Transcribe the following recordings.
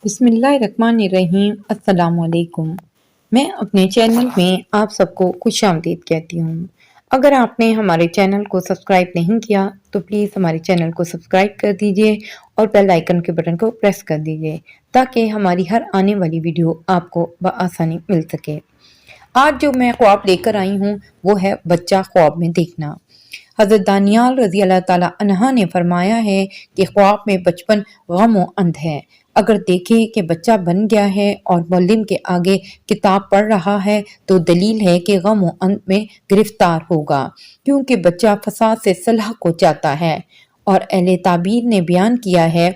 بسم اللہ الرحمن الرحیم۔ السلام علیکم۔ میں اپنے چینل میں آپ سب کو خوش آمدید کہتی ہوں۔ اگر آپ نے ہمارے چینل کو سبسکرائب نہیں کیا تو پلیز ہمارے چینل کو سبسکرائب کر دیجئے اور بیل آئیکن کے بٹن کو پریس کر دیجئے تاکہ ہماری ہر آنے والی ویڈیو آپ کو بآسانی مل سکے۔ آج جو میں خواب لے کر آئی ہوں وہ ہے بچہ خواب میں دیکھنا۔ حضرت دانیال رضی اللہ تعالیٰ عنہ نے فرمایا ہے کہ خواب میں بچپن غم و اندھ ہے۔ اگر دیکھے کہ بچہ بن گیا ہے اور معلم کے آگے کتاب پڑھ رہا ہے تو دلیل ہے کہ غم و اندھ میں گرفتار ہوگا، کیونکہ بچہ فساد سے صلح کو چاہتا ہے۔ اور اہل تعبیر نے بیان کیا ہے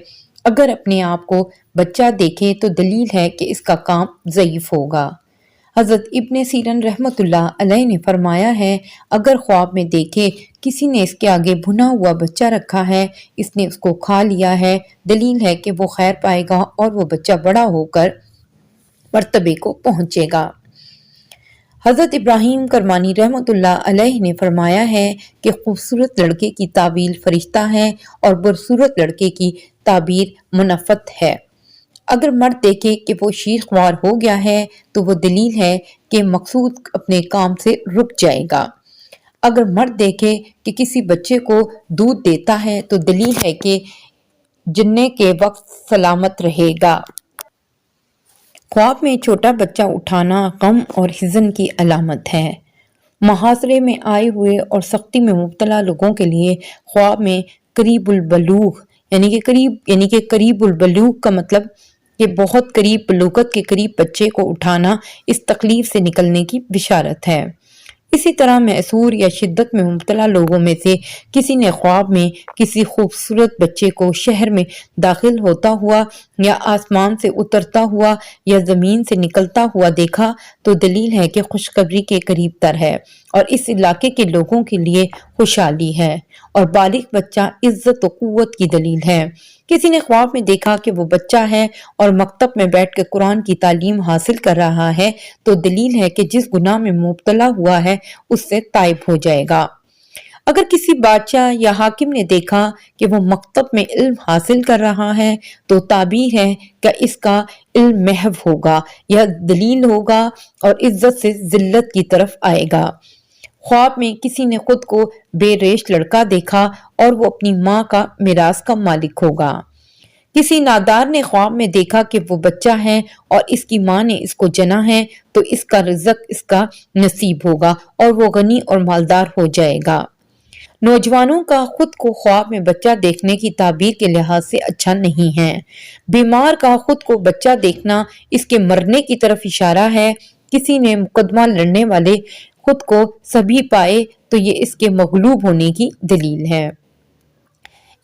اگر اپنے آپ کو بچہ دیکھے تو دلیل ہے کہ اس کا کام ضعیف ہوگا۔ حضرت ابن سیرین رحمۃ اللہ علیہ نے فرمایا ہے اگر خواب میں دیکھے کسی نے اس کے آگے بھنا ہوا بچہ رکھا ہے، اس نے اس کو کھا لیا ہے، دلیل ہے کہ وہ خیر پائے گا اور وہ بچہ بڑا ہو کر مرتبے کو پہنچے گا۔ حضرت ابراہیم کرمانی رحمۃ اللہ علیہ نے فرمایا ہے کہ خوبصورت لڑکے کی تعبیر فرشتہ ہے اور بدصورت لڑکے کی تعبیر منفت ہے۔ اگر مرد دیکھے کہ وہ شیر خوار ہو گیا ہے تو وہ دلیل ہے کہ مقصود اپنے کام سے رک جائے گا۔ اگر مرد دیکھے کہ کسی بچے کو دودھ دیتا ہے تو دلیل ہے کہ جننے کے وقت سلامت رہے گا۔ خواب میں چھوٹا بچہ اٹھانا غم اور حزن کی علامت ہے۔ محاصرے میں آئے ہوئے اور سختی میں مبتلا لوگوں کے لیے خواب میں قریب البلوغ یعنی کہ قریب البلوغ کا مطلب کہ بہت قریب بلوغت کے قریب بچے کو اٹھانا اس تکلیف سے نکلنے کی بشارت ہے۔ اسی طرح محصور یا شدت میں مبتلا لوگوں میں سے کسی نے خواب میں کسی خوبصورت بچے کو شہر میں داخل ہوتا ہوا یا آسمان سے اترتا ہوا یا زمین سے نکلتا ہوا دیکھا تو دلیل ہے کہ خوشخبری کے قریب تر ہے اور اس علاقے کے لوگوں کے لیے خوشحالی ہے، اور بالغ بچہ عزت و قوت کی دلیل ہے۔ کسی نے خواب میں دیکھا کہ وہ بچہ ہے اور مکتب میں بیٹھ کے قرآن کی تعلیم حاصل کر رہا ہے تو دلیل ہے کہ جس گناہ میں مبتلا ہوا ہے اس سے تائب ہو جائے گا۔ اگر کسی بادشاہ یا حاکم نے دیکھا کہ وہ مکتب میں علم حاصل کر رہا ہے تو تعبیر ہے کہ اس کا علم محو ہوگا یا دلیل ہوگا اور عزت سے ذلت کی طرف آئے گا۔ خواب میں کسی نے خود کو بے ریش لڑکا دیکھا اور وہ اپنی ماں کا میراث کا مالک ہوگا۔ کسی نادار نے خواب میں دیکھا کہ وہ بچہ ہے اور اس کی ماں نے اس کو جنا ہے تو اس کا رزق اس کا نصیب ہوگا اور وہ غنی اور مالدار ہو جائے گا۔ نوجوانوں کا خود کو خواب میں بچہ دیکھنے کی تعبیر کے لحاظ سے اچھا نہیں ہے۔ بیمار کا خود کو بچہ دیکھنا اس کے مرنے کی طرف اشارہ ہے۔ کسی نے مقدمہ لڑنے والے خود کو سبھی پائے تو یہ اس کے مغلوب ہونے کی دلیل ہے۔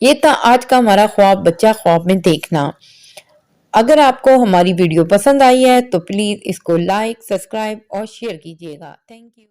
یہ تھا آج کا ہمارا خواب بچہ خواب میں دیکھنا۔ اگر آپ کو ہماری ویڈیو پسند آئی ہے تو پلیز اس کو لائک، سبسکرائب اور شیئر کیجیے گا۔ Thank you.